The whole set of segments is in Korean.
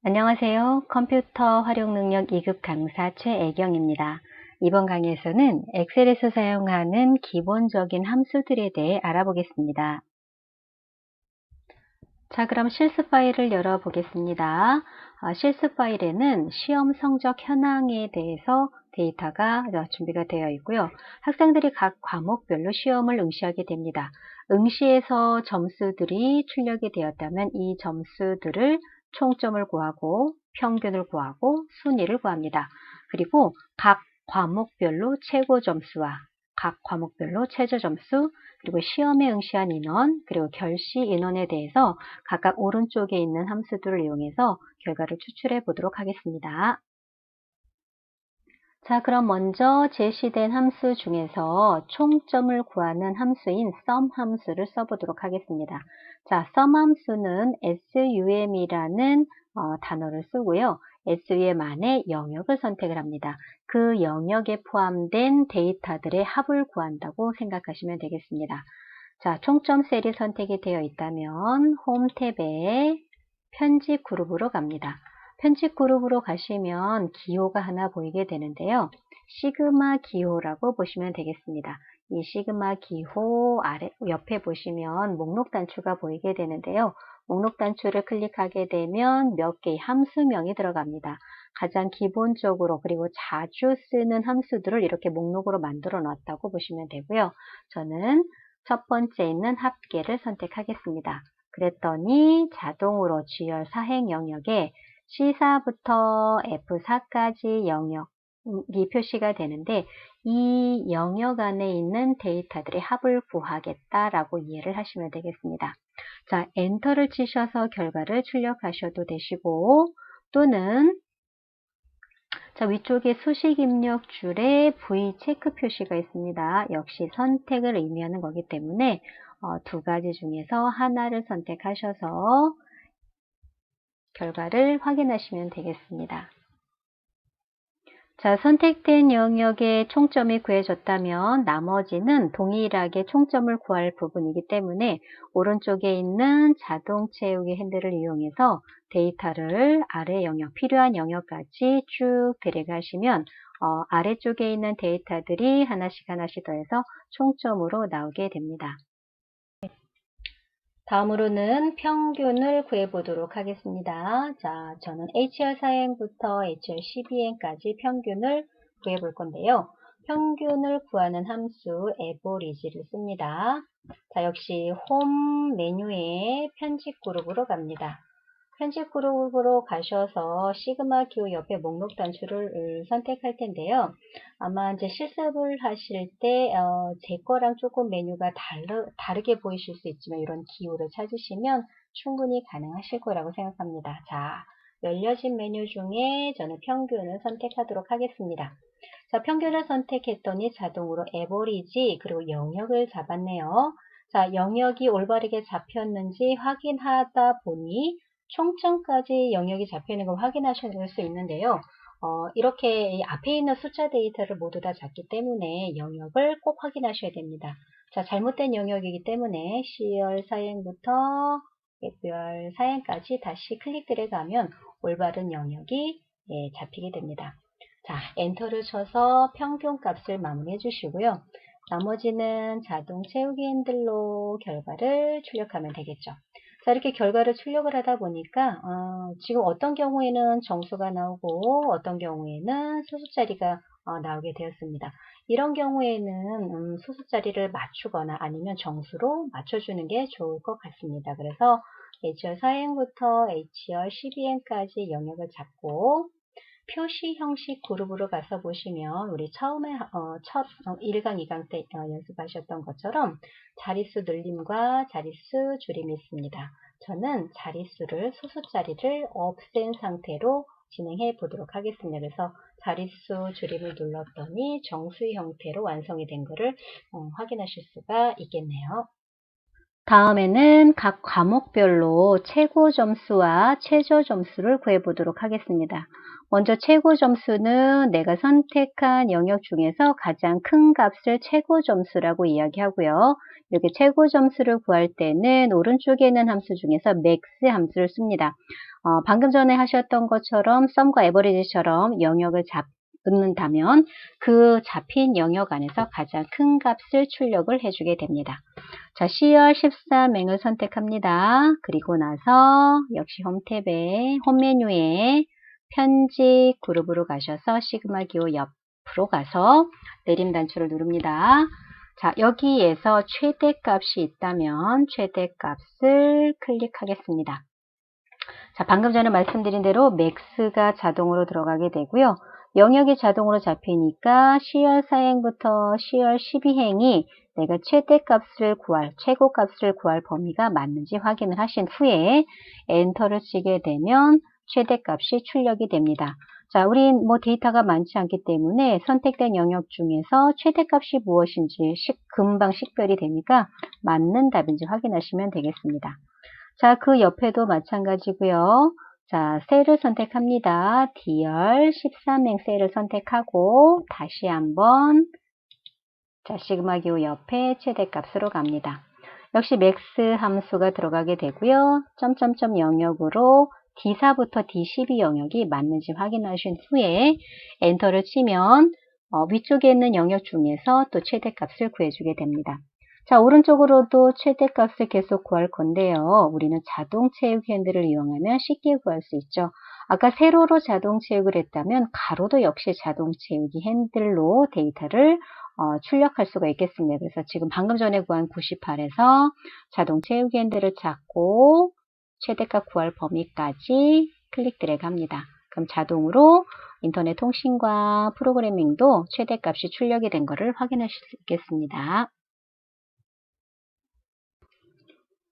안녕하세요. 컴퓨터 활용 능력 2급 강사 최애경입니다. 이번 강의에서는 엑셀에서 사용하는 기본적인 함수들에 대해 알아보겠습니다. 자, 그럼 실습 파일을 열어보겠습니다. 실습 파일에는 시험 성적 현황에 대해서 데이터가 준비가 되어 있고요. 학생들이 각 과목별로 시험을 응시하게 됩니다. 응시에서 점수들이 출력이 되었다면 이 점수들을 총점을 구하고 평균을 구하고 순위를 구합니다. 그리고 각 과목별로 최고 점수와 각 과목별로 최저 점수, 그리고 시험에 응시한 인원, 그리고 결시 인원에 대해서 각각 오른쪽에 있는 함수들을 이용해서 결과를 추출해 보도록 하겠습니다. 자, 그럼 먼저 제시된 함수 중에서 총점을 구하는 함수인 sum 함수를 써보도록 하겠습니다. 자, sum 함수는 sum이라는 단어를 쓰고요. sum 안에 영역을 선택을 합니다. 그 영역에 포함된 데이터들의 합을 구한다고 생각하시면 되겠습니다. 자, 총점 셀이 선택이 되어 있다면 홈 탭에 편집 그룹으로 갑니다. 편집 그룹으로 가시면 기호가 하나 보이게 되는데요. 시그마 기호라고 보시면 되겠습니다. 이 시그마 기호 아래 옆에 보시면 목록 단추가 보이게 되는데요. 목록 단추를 클릭하게 되면 몇 개의 함수명이 들어갑니다. 가장 기본적으로 그리고 자주 쓰는 함수들을 이렇게 목록으로 만들어 놨다고 보시면 되고요. 저는 첫 번째 있는 합계를 선택하겠습니다. 그랬더니 자동으로 G열 사행 영역에 C4부터 F4까지 영역이 표시가 되는데 이 영역 안에 있는 데이터들의 합을 구하겠다라고 이해를 하시면 되겠습니다. 자, 엔터를 치셔서 결과를 출력하셔도 되시고 또는 자, 위쪽에 수식 입력 줄에 V 체크 표시가 있습니다. 역시 선택을 의미하는 거기 때문에 두 가지 중에서 하나를 선택하셔서 결과를 확인하시면 되겠습니다. 자, 선택된 영역에 총점이 구해졌다면 나머지는 동일하게 총점을 구할 부분이기 때문에 오른쪽에 있는 자동 채우기 핸들을 이용해서 데이터를 아래 영역, 필요한 영역까지 쭉 데려가시면 아래쪽에 있는 데이터들이 하나씩 하나씩 더해서 총점으로 나오게 됩니다. 다음으로는 평균을 구해보도록 하겠습니다. 자, 저는 HR 사행부터 HR 12행까지 평균을 구해볼 건데요. 평균을 구하는 함수 average를 씁니다. 자, 역시 홈 메뉴에 편집 그룹으로 갑니다. 편집 그룹으로 가셔서 시그마 기호 옆에 목록 단추를 선택할 텐데요. 아마 이제 실습을 하실 때, 제 거랑 조금 메뉴가 다르게 보이실 수 있지만 이런 기호를 찾으시면 충분히 가능하실 거라고 생각합니다. 자, 열려진 메뉴 중에 저는 평균을 선택하도록 하겠습니다. 자, 평균을 선택했더니 자동으로 에버리지 그리고 영역을 잡았네요. 자, 영역이 올바르게 잡혔는지 확인하다 보니 총점까지 영역이 잡혀 있는 걸 확인하실 수 있는데요. 이렇게 앞에 있는 숫자 데이터를 모두 다 잡기 때문에 영역을 꼭 확인하셔야 됩니다. 자, 잘못된 영역이기 때문에 C열 사행부터 F열 사행까지 다시 클릭 들어가면 올바른 영역이 잡히게 됩니다. 자, 엔터를 쳐서 평균 값을 마무리해 주시고요. 나머지는 자동 채우기 핸들로 결과를 출력하면 되겠죠. 자, 이렇게 결과를 출력을 하다 보니까 지금 어떤 경우에는 정수가 나오고 어떤 경우에는 소수자리가 나오게 되었습니다. 이런 경우에는 소수자리를 맞추거나 아니면 정수로 맞춰주는 게 좋을 것 같습니다. 그래서 HR 4행부터 HR 12행까지 영역을 잡고 표시 형식 그룹으로 가서 보시면 우리 처음에 첫 1강, 2강 때 연습하셨던 것처럼 자릿수 늘림과 자릿수 줄임이 있습니다. 저는 자릿수를 소수자리를 없앤 상태로 진행해 보도록 하겠습니다. 그래서 자릿수 줄임을 눌렀더니 정수의 형태로 완성이 된 것을 확인하실 수가 있겠네요. 다음에는 각 과목별로 최고 점수와 최저 점수를 구해보도록 하겠습니다. 먼저 최고 점수는 내가 선택한 영역 중에서 가장 큰 값을 최고 점수라고 이야기하고요. 이렇게 최고 점수를 구할 때는 오른쪽에 있는 함수 중에서 max 함수를 씁니다. 방금 전에 하셨던 것처럼 썸과 에버리지처럼 영역을 잡는다면 그 잡힌 영역 안에서 가장 큰 값을 출력을 해주게 됩니다. 자, C열 13행을 선택합니다. 그리고 나서 역시 홈탭에 홈 메뉴에 편집 그룹으로 가셔서 시그마 기호 옆으로 가서 내림 단추를 누릅니다. 자, 여기에서 최대값이 있다면 최대값을 클릭하겠습니다. 자, 방금 전에 말씀드린 대로 맥스가 자동으로 들어가게 되고요. 영역이 자동으로 잡히니까 C열 4행부터 C열 12행이 내가 최대값을 구할, 최고값을 구할 범위가 맞는지 확인을 하신 후에 엔터를 치게 되면 최대값이 출력이 됩니다. 자, 우린 데이터가 많지 않기 때문에 선택된 영역 중에서 최대값이 무엇인지 금방 식별이 되니까 맞는 답인지 확인하시면 되겠습니다. 자, 그 옆에도 마찬가지고요. 자, 셀을 선택합니다. D열 13행 셀을 선택하고 다시 한번 자, 시그마 기호 옆에 최대값으로 갑니다. 역시 맥스 함수가 들어가게 되고요. 점점점 영역으로 D4부터 D12 영역이 맞는지 확인하신 후에 엔터를 치면 위쪽에 있는 영역 중에서 또 최대값을 구해주게 됩니다. 자, 오른쪽으로도 최대값을 계속 구할 건데요. 우리는 자동 채우기 핸들을 이용하면 쉽게 구할 수 있죠. 아까 세로로 자동 채우기를 했다면 가로도 역시 자동 채우기 핸들로 데이터를 출력할 수가 있겠습니다. 그래서 지금 방금 전에 구한 98에서 자동 채우기 핸들을 찾고 최대값 구할 범위까지 클릭 드래그 합니다. 그럼 자동으로 인터넷 통신과 프로그래밍도 최대값이 출력이 된 것을 확인하실 수 있겠습니다.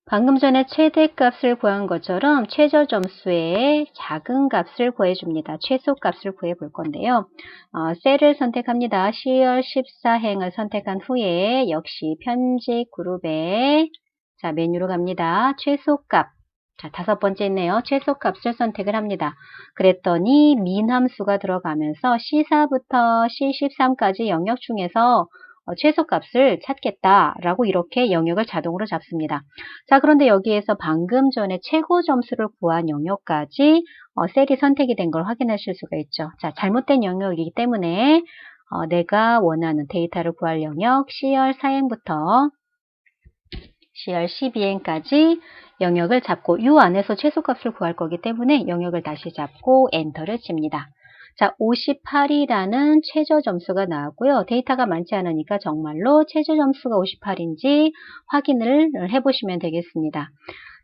방금 전에 최대값을 구한 것처럼 최저 점수의 작은 값을 구해줍니다. 최소값을 구해볼 건데요. 셀을 선택합니다. C열 14행을 선택한 후에 역시 편집 그룹에 자 메뉴로 갑니다. 최소값 자 5번째 있네요. 최소값을 선택을 합니다. 그랬더니 민 함수가 들어가면서 C4부터 C13까지 영역 중에서 최소값을 찾겠다라고 이렇게 영역을 자동으로 잡습니다. 자, 그런데 여기에서 방금 전에 최고 점수를 구한 영역까지 셀이 선택이 된 걸 확인하실 수가 있죠. 자, 잘못된 영역이기 때문에 내가 원하는 데이터를 구할 영역 C열 4행부터 C열 12행까지 영역을 잡고 이 안에서 최소값을 구할 거기 때문에 영역을 다시 잡고 엔터를 칩니다. 자, 58이라는 최저 점수가 나왔고요. 데이터가 많지 않으니까 정말로 최저 점수가 58인지 확인을 해보시면 되겠습니다.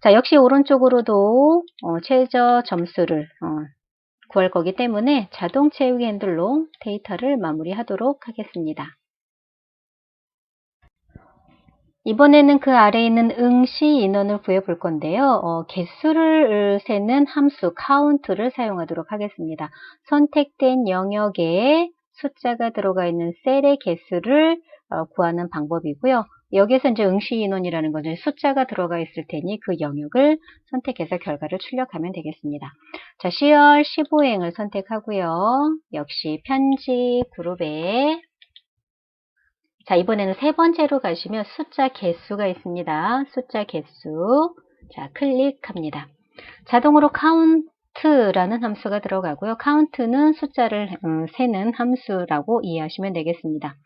자, 역시 오른쪽으로도 최저 점수를 구할 거기 때문에 자동 채우기 핸들로 데이터를 마무리하도록 하겠습니다. 이번에는 그 아래에 있는 응시 인원을 구해볼 건데요. 개수를 세는 함수 count를 사용하도록 하겠습니다. 선택된 영역에 숫자가 들어가 있는 셀의 개수를 구하는 방법이고요. 여기에서 이제 응시 인원이라는 것은 숫자가 들어가 있을 테니 그 영역을 선택해서 결과를 출력하면 되겠습니다. 자, C열 15행을 선택하고요. 역시 편집 그룹에 자, 이번에는 세 번째로 가시면 숫자 개수가 있습니다. 숫자 개수. 자, 클릭합니다. 자동으로 count라는 함수가 들어가고요. count는 숫자를 세는 함수라고 이해하시면 되겠습니다.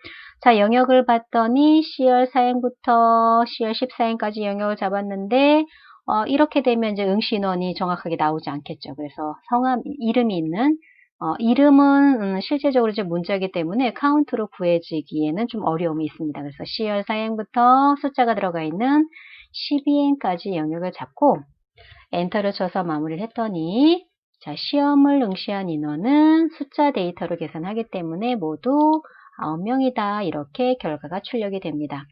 자, 영역을 봤더니 C열 4행부터 C열 14행까지 영역을 잡았는데 이렇게 되면 이제 응시인원이 정확하게 나오지 않겠죠. 그래서 성함, 이름이 있는 이름은 실제적으로 이제 문자이기 때문에 카운트로 구해지기에는 좀 어려움이 있습니다. 그래서 C열 4행부터 숫자가 들어가 있는 12행까지 영역을 잡고 엔터를 쳐서 마무리를 했더니 자, 시험을 응시한 인원은 숫자 데이터로 계산하기 때문에 모두 9명이다. 이렇게 결과가 출력이 됩니다.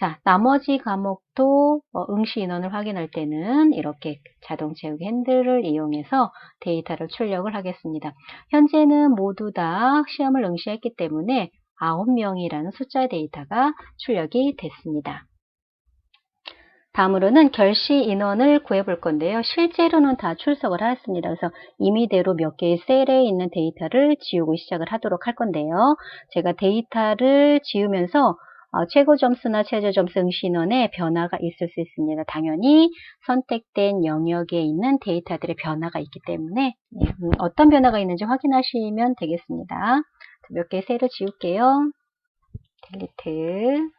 자, 나머지 과목도 응시 인원을 확인할 때는 이렇게 자동 채우기 핸들을 이용해서 데이터를 출력을 하겠습니다. 현재는 모두 다 시험을 응시했기 때문에 9명이라는 숫자 데이터가 출력이 됐습니다. 다음으로는 결시 인원을 구해볼 건데요. 실제로는 다 출석을 하였습니다. 그래서 임의대로 몇 개의 셀에 있는 데이터를 지우고 시작을 하도록 할 건데요. 제가 데이터를 지우면서 최고 점수나 최저 점수 응시 인원에 변화가 있을 수 있습니다. 당연히 선택된 영역에 있는 데이터들의 변화가 있기 때문에 어떤 변화가 있는지 확인하시면 되겠습니다. 몇 개의 셀을 지울게요. 딜리트.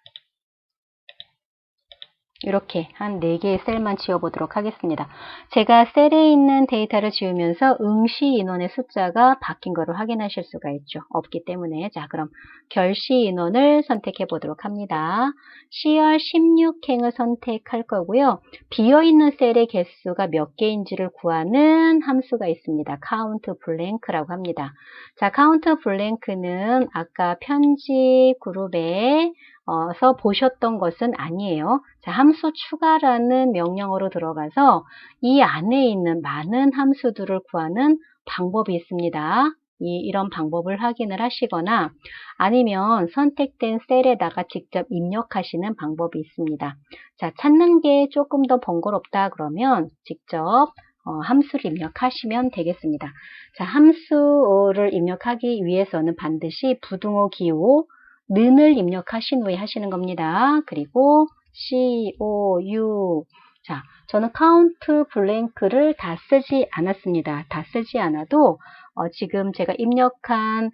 이렇게 한 4개의 셀만 지워보도록 하겠습니다. 제가 셀에 있는 데이터를 지우면서 응시 인원의 숫자가 바뀐 것을 확인하실 수가 있죠. 없기 때문에. 자, 그럼 결시 인원을 선택해 보도록 합니다. CR16행을 선택할 거고요. 비어있는 셀의 개수가 몇 개인지를 구하는 함수가 있습니다. count blank라고 합니다. 자, count blank는 아까 편집 그룹에 서 보셨던 것은 아니에요. 자, 함수 추가라는 명령어로 들어가서 이 안에 있는 많은 함수들을 구하는 방법이 있습니다. 이런 방법을 확인을 하시거나 아니면 선택된 셀에다가 직접 입력하시는 방법이 있습니다. 자, 찾는 게 조금 더 번거롭다 그러면 직접 함수를 입력하시면 되겠습니다. 자, 함수를 입력하기 위해서는 반드시 부등호 기호 는을 입력하신 후에 하시는 겁니다. 그리고 COU. 자, 저는 count blank를 다 쓰지 않았습니다. 다 쓰지 않아도 지금 제가 입력한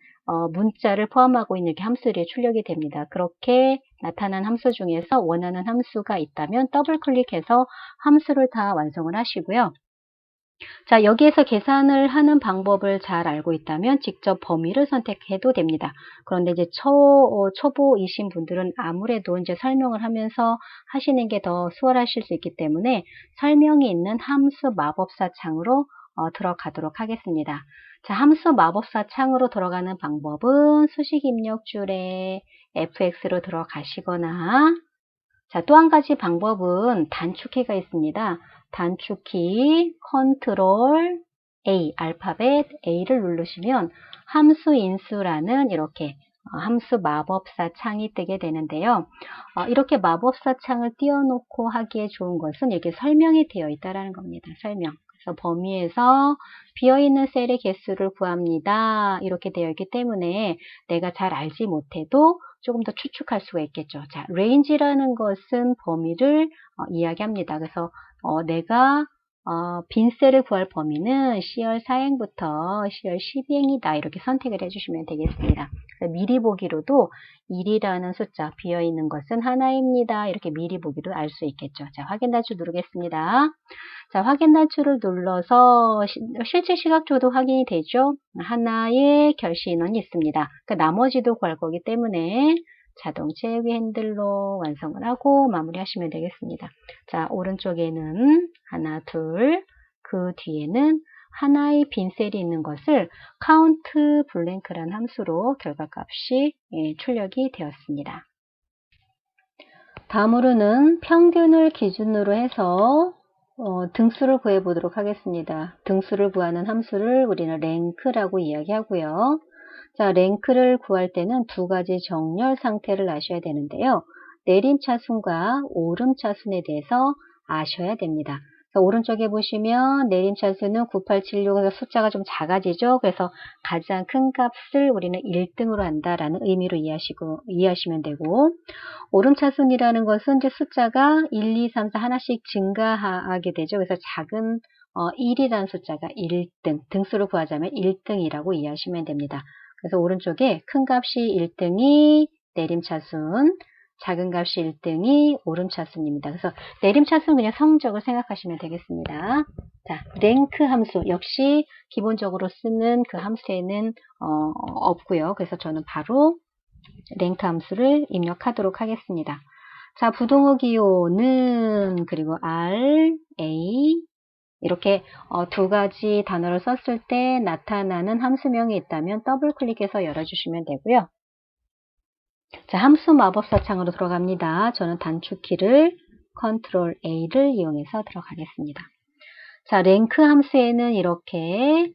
문자를 포함하고 있는 게 함수들이 출력이 됩니다. 그렇게 나타난 함수 중에서 원하는 함수가 있다면 더블 클릭해서 함수를 다 완성을 하시고요. 자, 여기에서 계산을 하는 방법을 잘 알고 있다면 직접 범위를 선택해도 됩니다. 그런데 이제 초보이신 분들은 아무래도 이제 설명을 하면서 하시는 게 더 수월하실 수 있기 때문에 설명이 있는 함수 마법사 창으로 들어가도록 하겠습니다. 자, 함수 마법사 창으로 들어가는 방법은 수식 입력줄에 fx로 들어가시거나 자, 또 한 가지 방법은 단축키가 있습니다. 단축키 컨트롤 A, 알파벳 A를 누르시면 함수 인수라는 이렇게 함수 마법사 창이 뜨게 되는데요. 이렇게 마법사 창을 띄워놓고 하기에 좋은 것은 이렇게 설명이 되어 있다는 겁니다. 설명. 그래서 범위에서 비어있는 셀의 개수를 구합니다. 이렇게 되어 있기 때문에 내가 잘 알지 못해도 조금 더 추측할 수가 있겠죠. 자, range라는 것은 범위를 이야기합니다. 그래서 내가 빈 셀을 구할 범위는 C열 4행부터 C열 12행이다. 이렇게 선택을 해주시면 되겠습니다. 미리 보기로도 1이라는 숫자 비어있는 것은 하나입니다. 이렇게 미리 보기로 알 수 있겠죠. 자, 확인 단추 누르겠습니다. 자, 확인 단추를 눌러서 실제 시각적으로도 확인이 되죠. 하나의 결시 인원이 있습니다. 그러니까 나머지도 구할 거기 때문에 자동 채우기 핸들로 완성을 하고 마무리하시면 되겠습니다. 자, 오른쪽에는 하나, 둘, 그 뒤에는 하나의 빈 셀이 있는 것을 count blank라는 함수로 결과값이 출력이 되었습니다. 다음으로는 평균을 기준으로 해서 등수를 구해 보도록 하겠습니다. 등수를 구하는 함수를 우리는 랭크라고 이야기하고요. 자, 랭크를 구할 때는 두 가지 정렬 상태를 아셔야 되는데요. 내림차순과 오름차순에 대해서 아셔야 됩니다. 오른쪽에 보시면 내림차순은 9876에서 숫자가 좀 작아지죠. 그래서 가장 큰 값을 우리는 1등으로 한다라는 의미로 이해하시면 되고, 오름차순이라는 것은 이제 숫자가 1, 2, 3, 4 하나씩 증가하게 되죠. 그래서 작은 1이라는 숫자가 1등, 등수를 구하자면 1등이라고 이해하시면 됩니다. 그래서 오른쪽에 큰 값이 1등이 내림차순, 작은 값이 1등이 오름차순입니다. 그래서 내림차순은 그냥 성적을 생각하시면 되겠습니다. 자, 랭크 함수 역시 기본적으로 쓰는 그 함수에는 없고요. 그래서 저는 바로 랭크 함수를 입력하도록 하겠습니다. 자, 부동호 기호는 그리고 R, A 이렇게 두 가지 단어를 썼을 때 나타나는 함수명이 있다면 더블 클릭해서 열어주시면 되고요. 자, 함수 마법사 창으로 들어갑니다. 저는 단축키를 컨트롤 A를 이용해서 들어가겠습니다. 자, 랭크 함수에는 이렇게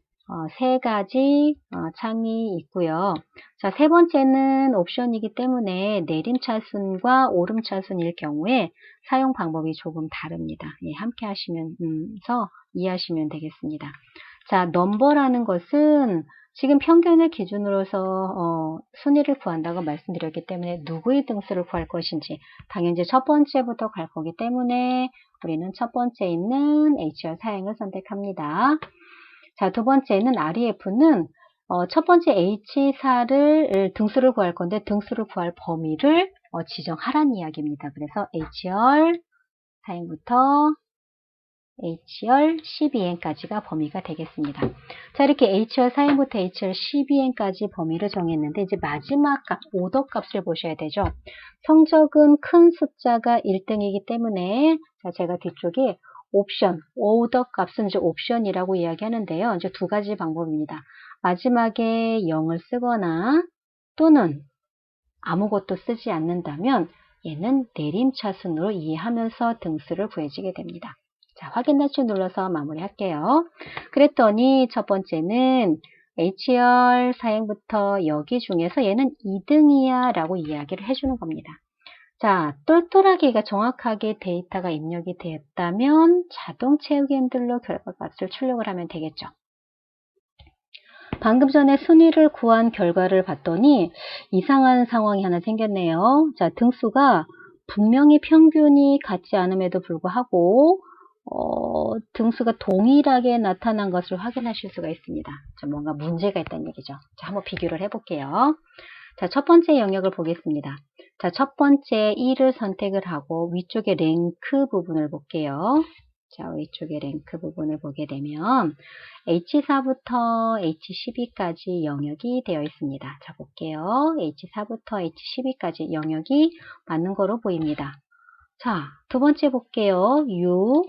세 가지 창이 있고요. 자, 세 번째는 옵션이기 때문에 내림차순과 오름차순일 경우에 사용 방법이 조금 다릅니다. 예, 함께 하시면서 이해하시면 되겠습니다. 자, 넘버라는 것은 지금 평균을 기준으로서 순위를 구한다고 말씀드렸기 때문에 누구의 등수를 구할 것인지 당연히 이제 첫 번째부터 갈 거기 때문에 우리는 첫 번째 있는 HR 사행을 선택합니다. 자, 두 번째는 REF는 첫 번째 H4를 등수를 구할 건데 등수를 구할 범위를 지정하라는 이야기입니다. 그래서 HR 사행부터 HR 12N까지가 범위가 되겠습니다. 자, 이렇게 HR 사행부터 HR 12N까지 범위를 정했는데 이제 마지막 값, 오더 값을 보셔야 되죠. 성적은 큰 숫자가 1등이기 때문에 자, 제가 뒤쪽에 옵션, 오더 값은 이제 옵션이라고 이야기하는데요. 이제 두 가지 방법입니다. 마지막에 0을 쓰거나 또는 아무것도 쓰지 않는다면 얘는 내림차순으로 이해하면서 등수를 구해지게 됩니다. 자, 확인 단추 눌러서 마무리할게요. 그랬더니 첫 번째는 HR 사행부터 여기 중에서 얘는 2등이야 라고 이야기를 해주는 겁니다. 자, 똘똘하게 정확하게 데이터가 입력이 되었다면 자동 채우기 핸들로 결과값을 출력을 하면 되겠죠. 방금 전에 순위를 구한 결과를 봤더니 이상한 상황이 하나 생겼네요. 자, 등수가 분명히 평균이 같지 않음에도 불구하고 등수가 동일하게 나타난 것을 확인하실 수가 있습니다. 자, 뭔가 문제가 있다는 얘기죠. 자, 한번 비교를 해볼게요. 자, 첫 번째 영역을 보겠습니다. 자, 첫 번째 1을 선택을 하고 위쪽에 랭크 부분을 볼게요. 자, 위쪽에 랭크 부분을 보게 되면 H4부터 H12까지 영역이 되어 있습니다. 자, 볼게요. H4부터 H12까지 영역이 맞는 거로 보입니다. 자, 두 번째 볼게요. 6.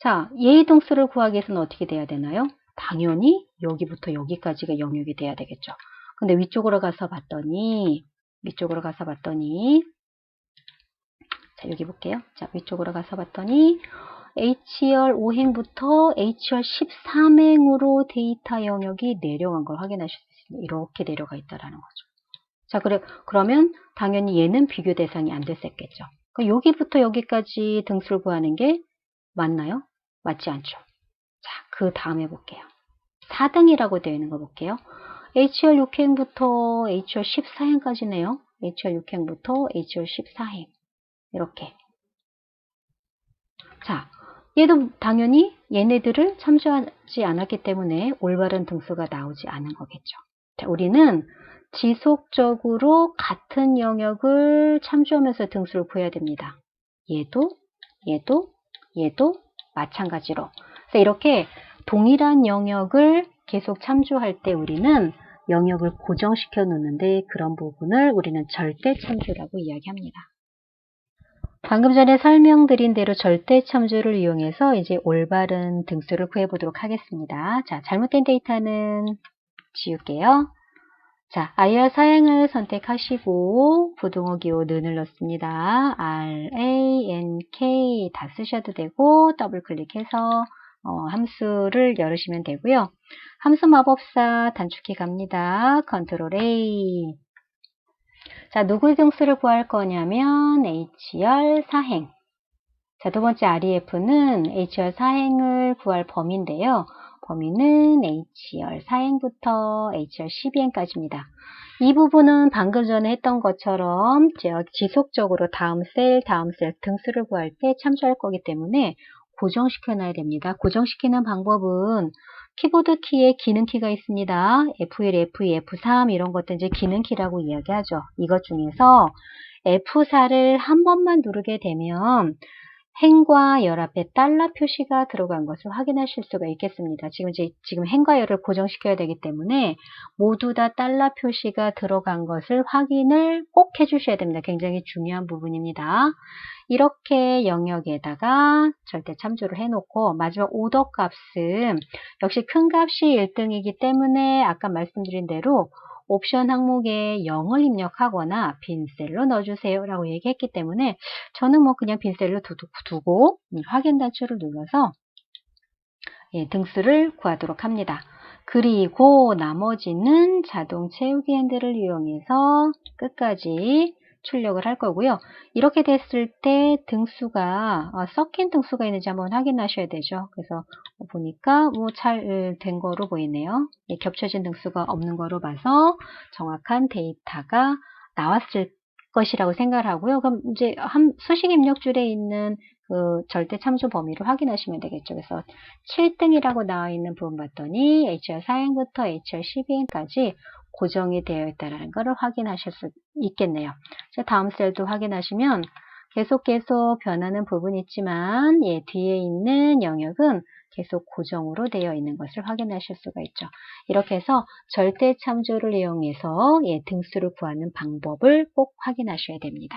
자, 얘의 동수를 구하기 위해서는 어떻게 돼야 되나요? 당연히 여기부터 여기까지가 영역이 돼야 되겠죠. 근데 위쪽으로 가서 봤더니 자, 여기 볼게요. 자, 위쪽으로 가서 봤더니 HR 5행부터 HR 13행으로 데이터 영역이 내려간 걸 확인하실 수 있습니다. 이렇게 내려가 있다라는 거죠. 자, 그러면 당연히 얘는 비교 대상이 안 됐었겠죠. 그럼 여기부터 여기까지 등수를 구하는 게 맞나요? 맞지 않죠. 자, 그 다음에 볼게요. 4등이라고 되어 있는 거 볼게요. HR 6행부터 HR 14행까지네요. HR 6행부터 HR 14행. 이렇게. 자, 얘도 당연히 얘네들을 참조하지 않았기 때문에 올바른 등수가 나오지 않은 거겠죠. 자, 우리는 지속적으로 같은 영역을 참조하면서 등수를 구해야 됩니다. 얘도 마찬가지로. 그래서 이렇게 동일한 영역을 계속 참조할 때 우리는 영역을 고정시켜 놓는데 그런 부분을 우리는 절대 참조라고 이야기합니다. 방금 전에 설명드린 대로 절대 참조를 이용해서 이제 올바른 등수를 구해보도록 하겠습니다. 자, 잘못된 데이터는 지울게요. 자, IR 사행을 선택하시고 부등호 기호 는을 넣습니다. RANK 다 쓰셔도 되고 더블 클릭해서 함수를 열으시면 되고요. 함수 마법사 단축키 갑니다. 컨트롤 A. 자, 누구의 등수를 구할 거냐면 HR 사행. 자, 두 번째 REF는 HR 사행을 구할 범위인데요. 범위는 HR 사행부터 HR 12행까지입니다. 이 부분은 방금 전에 했던 것처럼 지속적으로 다음 셀 등수를 구할 때 참조할 거기 때문에 고정시켜 놔야 됩니다. 고정시키는 방법은 키보드 키에 기능키가 있습니다. F1, F2, F3 이런 것들 이제 기능키라고 이야기하죠. 이것 중에서 F4를 한 번만 누르게 되면 행과 열 앞에 달러 표시가 들어간 것을 확인하실 수가 있겠습니다. 지금 행과 열을 고정시켜야 되기 때문에 모두 다 달러 표시가 들어간 것을 확인을 꼭 해주셔야 됩니다. 굉장히 중요한 부분입니다. 이렇게 영역에다가 절대 참조를 해놓고 마지막 오더 값은 역시 큰 값이 1등이기 때문에 아까 말씀드린 대로 옵션 항목에 0을 입력하거나 빈 셀로 넣어주세요 라고 얘기했기 때문에 저는 뭐 그냥 빈 셀로 두고 확인 단추를 눌러서 등수를 구하도록 합니다. 그리고 나머지는 자동 채우기 핸들을 이용해서 끝까지 출력을 할 거고요. 이렇게 됐을 때 등수가 섞인 등수가 있는지 한번 확인하셔야 되죠. 그래서 보니까 뭐 잘 된 거로 보이네요. 겹쳐진 등수가 없는 거로 봐서 정확한 데이터가 나왔을 것이라고 생각을 하고요. 그럼 이제 수식 입력줄에 있는 그 절대 참조 범위를 확인하시면 되겠죠. 그래서 7등이라고 나와 있는 부분 봤더니 HR 4행부터 HR 12행까지 고정이 되어 있다는 것을 확인하실 수 있겠네요. 다음 셀도 확인하시면 계속 변하는 부분이 있지만 뒤에 있는 영역은 계속 고정으로 되어 있는 것을 확인하실 수가 있죠. 이렇게 해서 절대 참조를 이용해서 등수를 구하는 방법을 꼭 확인하셔야 됩니다.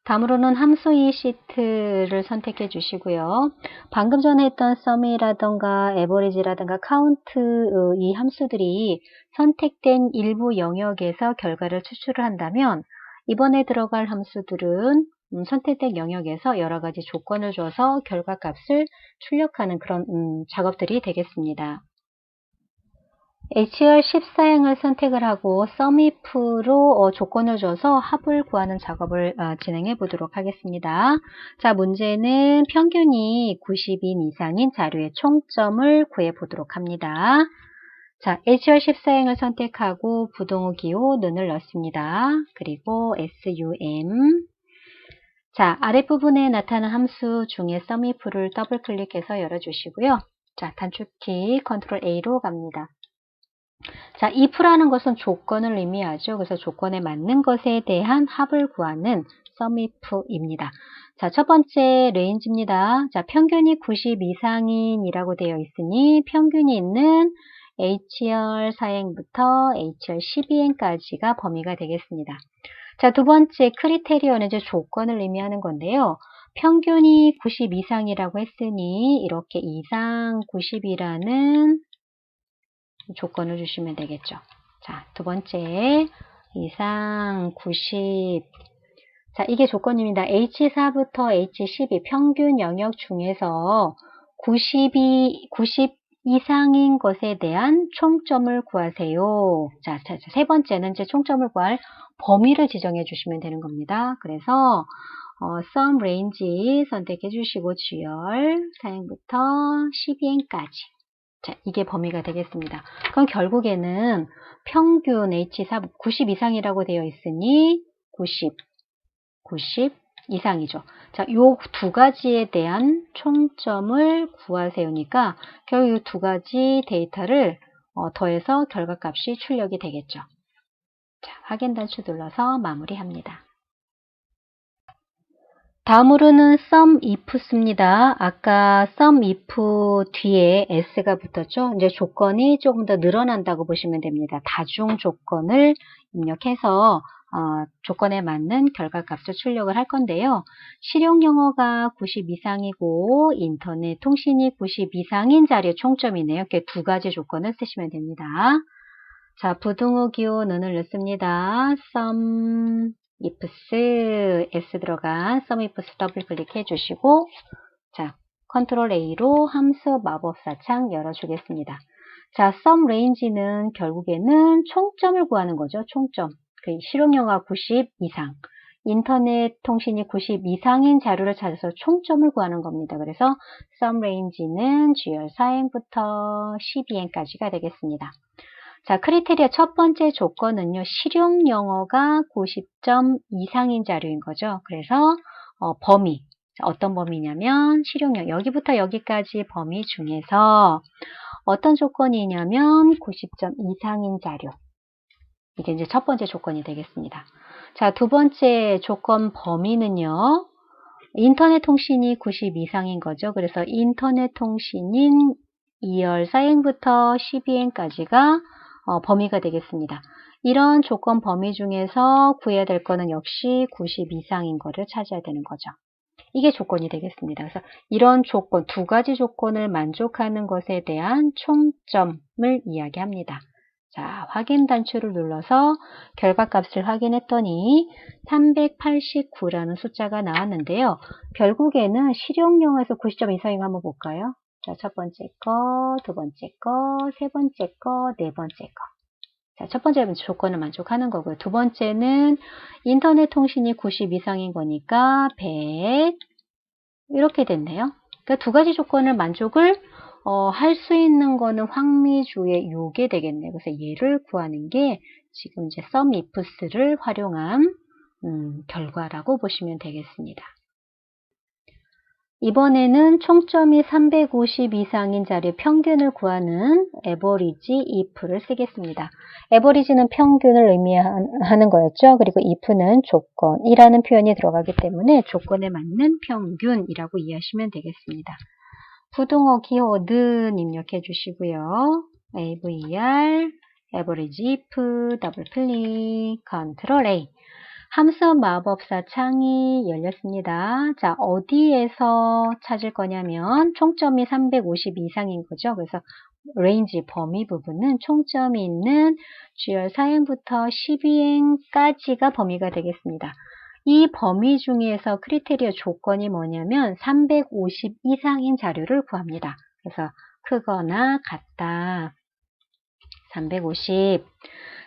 다음으로는 함수 이 시트를 선택해 주시고요. 방금 전에 했던 sum이라든가 average라든가 count 이 함수들이 선택된 일부 영역에서 결과를 추출을 한다면 이번에 들어갈 함수들은 선택된 영역에서 여러 가지 조건을 줘서 결과값을 출력하는 그런 작업들이 되겠습니다. HR 14행을 선택을 하고 SUMIF로 조건을 줘서 합을 구하는 작업을 진행해 보도록 하겠습니다. 자, 문제는 평균이 90인 이상인 자료의 총점을 구해 보도록 합니다. 자, HR 14행을 선택하고 부동호 기호 는을 넣습니다. 그리고 SUM. 자, 아랫부분에 나타나는 함수 중에 SUMIF를 더블 클릭해서 열어주시고요. 자, 단축키 컨트롤 A로 갑니다. 자, if라는 것은 조건을 의미하죠. 그래서 조건에 맞는 것에 대한 합을 구하는 SUMIF입니다. 자, 첫 번째 레인지입니다. 자, 평균이 90 이상인이라고 되어 있으니 평균이 있는 HR 4행부터 HR 12행까지가 범위가 되겠습니다. 자, 두 번째 크리테리어는 이제 조건을 의미하는 건데요. 평균이 90 이상이라고 했으니 이렇게 이상 90이라는 조건을 주시면 되겠죠. 자, 두 번째 이상 90. 자, 이게 조건입니다. H4부터 H12 평균 영역 중에서 90 이상인 것에 대한 총점을 구하세요. 자, 세 번째는 이제 총점을 구할 범위를 지정해 주시면 되는 겁니다. 그래서 sum range 선택해 주시고 주열 4행부터 12행까지. 자, 이게 범위가 되겠습니다. 그럼 결국에는 평균 H4 90 이상이라고 되어 있으니 90 이상이죠. 자, 요 두 가지에 대한 총점을 구하세요니까 결국 이 두 가지 데이터를 더해서 결과값이 출력이 되겠죠. 자, 확인 단추 눌러서 마무리합니다. 다음으로는 SUMIF입니다. 아까 SUMIF 뒤에 S가 붙었죠. 이제 조건이 조금 더 늘어난다고 보시면 됩니다. 다중 조건을 입력해서 조건에 맞는 결과값을 출력을 할 건데요. 실용 영어가 90 이상이고 인터넷 통신이 90 이상인 자리의 총점이네요. 이렇게 두 가지 조건을 쓰시면 됩니다. 자, 부등호 기호 는을 넣습니다. SUMIFs S 들어간 SUMIFs 더블 클릭해 주시고 자, 컨트롤 A로 함수 마법사창 열어주겠습니다. 자, sum range는 결국에는 총점을 구하는 거죠. 총점. 실용영어 90 이상, 인터넷 통신이 90 이상인 자료를 찾아서 총점을 구하는 겁니다. 그래서 sum range는 GR 4행부터 12행까지가 되겠습니다. 자, 크리테리아 첫 번째 조건은요. 실용 영어가 90점 이상인 자료인 거죠. 그래서 범위. 어떤 범위냐면 실용 영어. 여기부터 여기까지 범위 중에서 어떤 조건이 있냐면 90점 이상인 자료. 이게 이제 첫 번째 조건이 되겠습니다. 자, 두 번째 조건 범위는요. 인터넷 통신이 90 이상인 거죠. 그래서 인터넷 통신인 2월 4행부터 12행까지가 범위가 되겠습니다. 이런 조건 범위 중에서 구해야 될 거는 역시 90 이상인 거를 찾아야 되는 거죠. 이게 조건이 되겠습니다. 그래서 이런 조건, 두 가지 조건을 만족하는 것에 대한 총점을 이야기합니다. 자, 확인 단추를 눌러서 결과값을 확인했더니 389라는 숫자가 나왔는데요. 결국에는 실용영어에서 90점 이상인 거 한번 볼까요? 자, 첫 번째 거, 두 번째 거, 세 번째 거, 네 번째 거. 자, 첫 번째 조건을 만족하는 거고요. 두 번째는 인터넷 통신이 90 이상인 거니까 100 이렇게 됐네요. 그러니까 두 가지 조건을 만족을 할 수 있는 거는 황미주의 요게 되겠네요. 그래서 얘를 구하는 게 지금 이제 SUMIFS를 활용한 결과라고 보시면 되겠습니다. 이번에는 총점이 350 이상인 자리의 평균을 구하는 average if를 쓰겠습니다. average는 평균을 의미하는 거였죠. 그리고 if는 조건이라는 표현이 들어가기 때문에 조건에 맞는 평균이라고 이해하시면 되겠습니다. 부등호 기호는 입력해 주시고요. AVR, average if, 더블 클릭, 컨트롤 A. 함수 마법사 창이 열렸습니다. 자, 어디에서 찾을 거냐면 총점이 350 이상인 거죠. 그래서 레인지 범위 부분은 총점이 있는 GR 4행부터 12행까지가 범위가 되겠습니다. 이 범위 중에서 크리테리어 조건이 뭐냐면 350 이상인 자료를 구합니다. 그래서 크거나 같다. 350.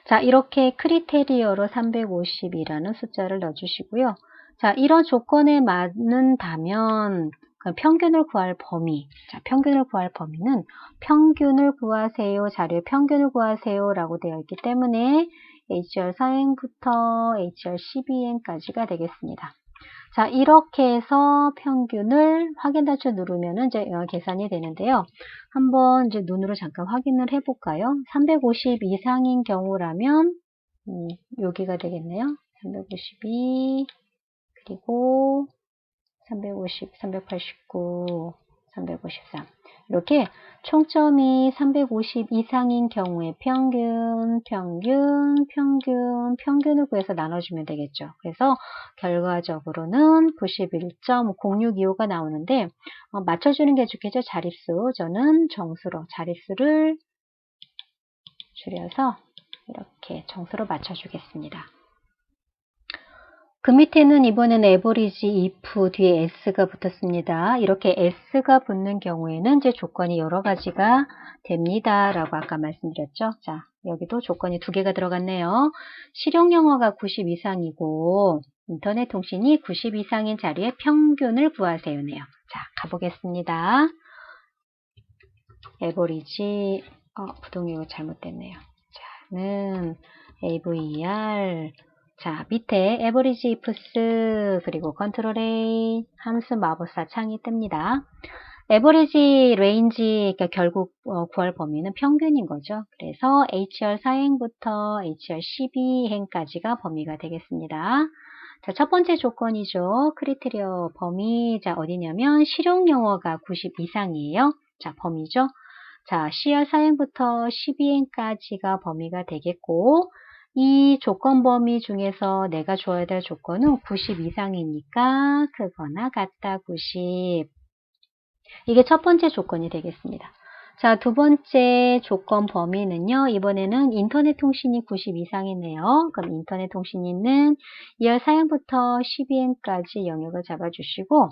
자, 이렇게 크리테리어로 350이라는 숫자를 넣어주시고요. 자, 이런 조건에 맞는다면 평균을 구할 범위. 자, 평균을 구할 범위는 평균을 구하세요. 자료의 평균을 구하세요. 라고 되어 있기 때문에 HR 4행부터 HR 12행까지가 되겠습니다. 자, 이렇게 해서 평균을 확인 단추 누르면은 이제 계산이 되는데요. 한번 이제 눈으로 잠깐 확인을 해볼까요? 350 이상인 경우라면, 여기가 되겠네요. 352, 그리고 350, 389, 353. 이렇게 총점이 350 이상인 경우에 평균을 구해서 나눠주면 되겠죠. 그래서 결과적으로는 91.0625가 나오는데 맞춰주는 게 좋겠죠. 자릿수. 저는 정수로 자릿수를 줄여서 이렇게 정수로 맞춰주겠습니다. 그 밑에는 이번에는 average if 뒤에 s가 붙었습니다. 이렇게 s가 붙는 경우에는 이제 조건이 여러 가지가 됩니다. 라고 아까 말씀드렸죠. 자, 여기도 조건이 두 개가 들어갔네요. 실용 영어가 90 이상이고 인터넷 통신이 90 이상인 자리의 평균을 구하세요네요. 자, 가보겠습니다. average, 부동이고 잘못됐네요. 자, 는 AVR, 자, 밑에 average ifs 그리고 컨트롤 A 함수 마법사 창이 뜹니다. average range, 그러니까 결국 구할 범위는 평균인 거죠. 그래서 HR 4행부터 HR 12행까지가 범위가 되겠습니다. 자, 첫 번째 조건이죠. 크리테리어 범위. 자, 어디냐면 실용 영어가 90 이상이에요. 자, 범위죠. 자, CR 4행부터 12행까지가 범위가 되겠고 이 조건 범위 중에서 내가 줘야 될 조건은 90 이상이니까 크거나 같다 90. 이게 첫 번째 조건이 되겠습니다. 자, 두 번째 조건 범위는요. 이번에는 인터넷 통신이 90 이상이네요. 그럼 인터넷 통신이는 2월 4행부터 12행까지 영역을 잡아주시고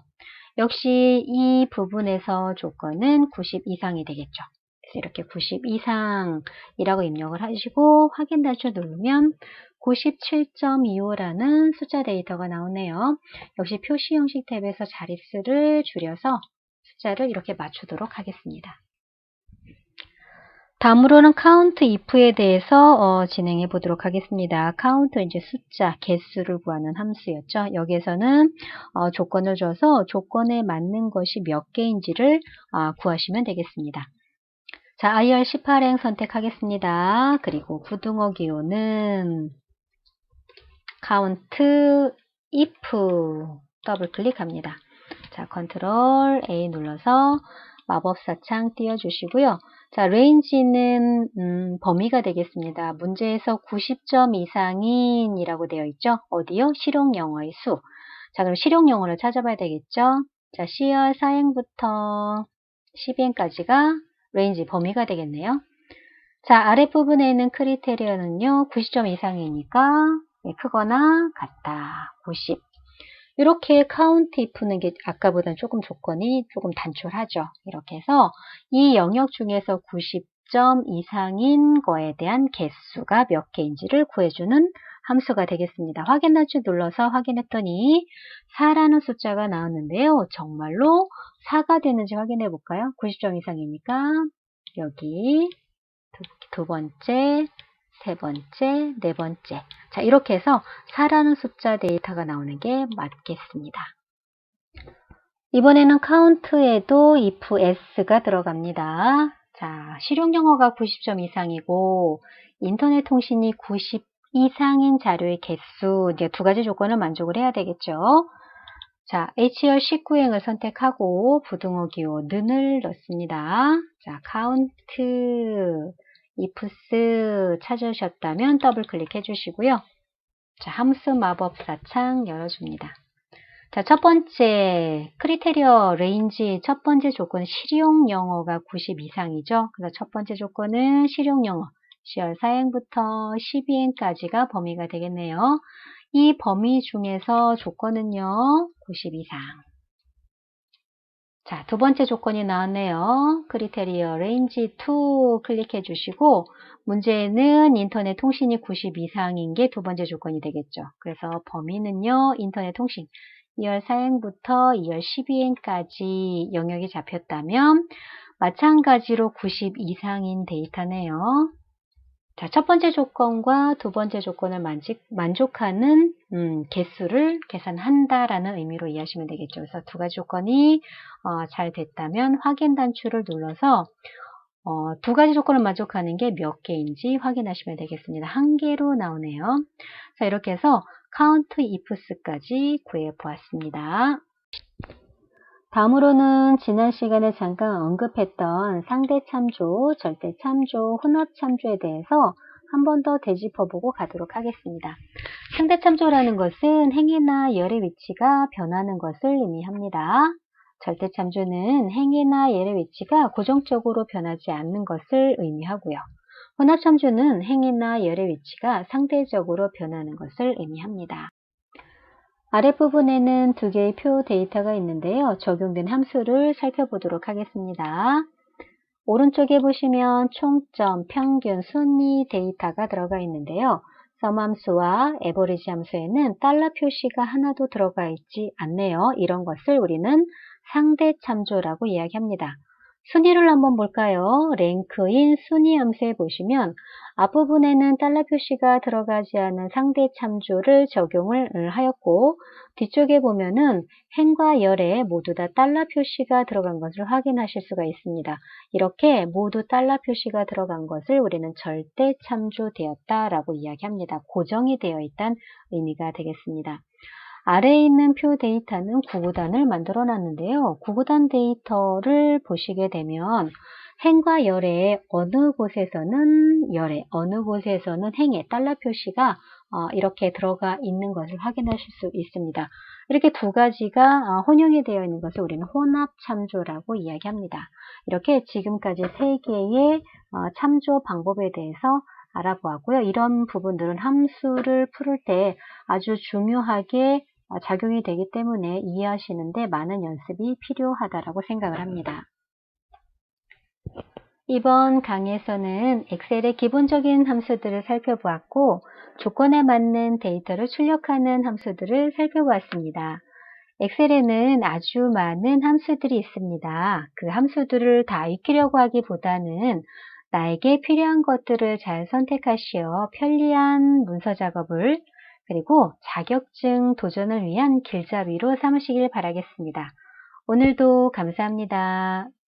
역시 이 부분에서 조건은 90 이상이 되겠죠. 그래서 이렇게 90 이상이라고 입력을 하시고 확인 단추 누르면 97.25라는 숫자 데이터가 나오네요. 역시 표시 형식 탭에서 자릿수를 줄여서 숫자를 이렇게 맞추도록 하겠습니다. 다음으로는 count if에 대해서 진행해 보도록 하겠습니다. count 이제 숫자, 개수를 구하는 함수였죠. 여기에서는 조건을 줘서 조건에 맞는 것이 몇 개인지를 구하시면 되겠습니다. 자, IR 18행 선택하겠습니다. 그리고 부등호 기호는 count if 더블 클릭합니다. 자, 컨트롤 A 눌러서 마법사 창 띄워주시고요. 자, 레인지는 범위가 되겠습니다. 문제에서 90점 이상인이라고 되어 있죠. 어디요? 실용 영어의 수. 자, 그럼 실용 영어를 찾아봐야 되겠죠. 자, CR 4행부터 12행까지가 레인지 범위가 되겠네요. 자, 아랫부분에 있는 크리테리어는요. 90점 이상이니까 크거나 같다. 90. 이렇게 count if는 게 아까보다는 조금 조건이 조금 단촐하죠. 이렇게 해서 이 영역 중에서 90점 이상인 거에 대한 개수가 몇 개인지를 구해주는 함수가 되겠습니다. 확인 단추 눌러서 확인했더니 4라는 숫자가 나왔는데요. 정말로 4가 되는지 확인해 볼까요? 90점 이상이니까 여기 두 번째, 세 번째, 네 번째. 자, 이렇게 해서 4라는 숫자 데이터가 나오는 게 맞겠습니다. 이번에는 카운트에도 if s가 들어갑니다. 자, 실용 영어가 90점 이상이고 인터넷 통신이 90 이상인 자료의 개수, 이제 두 가지 조건을 만족을 해야 되겠죠. 자, HR 19행을 선택하고 부등호 기호 는을 넣습니다. 자, count ifs 찾으셨다면 더블 클릭해 주시고요. 자, 함수 마법사 창 열어줍니다. 자, 첫 번째 크리테리어 레인지 첫 번째 조건은 실용 영어가 90 이상이죠. 그래서 첫 번째 조건은 실용 영어 10월 4행부터 12행까지가 범위가 되겠네요. 이 범위 중에서 조건은요, 90 이상. 자, 두 번째 조건이 나왔네요. 크리테리어 레인지 2 클릭해 주시고 문제는 인터넷 통신이 90 이상인 게 두 번째 조건이 되겠죠. 그래서 범위는요, 인터넷 통신 2월 4행부터 2월 12행까지 영역이 잡혔다면 마찬가지로 90 이상인 데이터네요. 자, 첫 번째 조건과 두 번째 조건을 만족하는 개수를 계산한다라는 의미로 이해하시면 되겠죠. 그래서 두 가지 조건이 잘 됐다면 확인 단추를 눌러서 두 가지 조건을 만족하는 게 몇 개인지 확인하시면 되겠습니다. 한 개로 나오네요. 자, 이렇게 해서 count ifs까지 구해 보았습니다. 다음으로는 지난 시간에 잠깐 언급했던 상대 참조, 절대 참조, 혼합 참조에 대해서 한 번 더 되짚어보고 가도록 하겠습니다. 상대 참조라는 것은 행이나 열의 위치가 변하는 것을 의미합니다. 절대 참조는 행이나 열의 위치가 고정적으로 변하지 않는 것을 의미하고요. 혼합 참조는 행이나 열의 위치가 상대적으로 변하는 것을 의미합니다. 아랫부분에는 두 개의 표 데이터가 있는데요. 적용된 함수를 살펴보도록 하겠습니다. 오른쪽에 보시면 총점, 평균, 순위 데이터가 들어가 있는데요. sum 함수와 average 함수에는 달러 표시가 하나도 들어가 있지 않네요. 이런 것을 우리는 상대 참조라고 이야기합니다. 순위를 한번 볼까요? 랭크인 순위 함수에 보시면 앞부분에는 달러 표시가 들어가지 않은 상대 참조를 적용을 하였고 뒤쪽에 보면은 행과 열에 모두 다 달러 표시가 들어간 것을 확인하실 수가 있습니다. 이렇게 모두 달러 표시가 들어간 것을 우리는 절대 참조되었다라고 이야기합니다. 고정이 되어 있다는 의미가 되겠습니다. 아래에 있는 표 데이터는 구구단을 만들어 놨는데요. 구구단 데이터를 보시게 되면 행과 열의 어느 곳에서는 열의, 어느 곳에서는 행의 달러 표시가 이렇게 들어가 있는 것을 확인하실 수 있습니다. 이렇게 두 가지가 혼용이 되어 있는 것을 우리는 혼합 참조라고 이야기합니다. 이렇게 지금까지 세 개의 참조 방법에 대해서 알아보았고요. 이런 부분들은 함수를 풀을 때 아주 중요하게 작용이 되기 때문에 이해하시는데 많은 연습이 필요하다고 생각을 합니다. 이번 강의에서는 엑셀의 기본적인 함수들을 살펴보았고 조건에 맞는 데이터를 출력하는 함수들을 살펴보았습니다. 엑셀에는 아주 많은 함수들이 있습니다. 그 함수들을 다 익히려고 하기보다는 나에게 필요한 것들을 잘 선택하시어 편리한 문서 작업을 그리고 자격증 도전을 위한 길잡이로 삼으시길 바라겠습니다. 오늘도 감사합니다.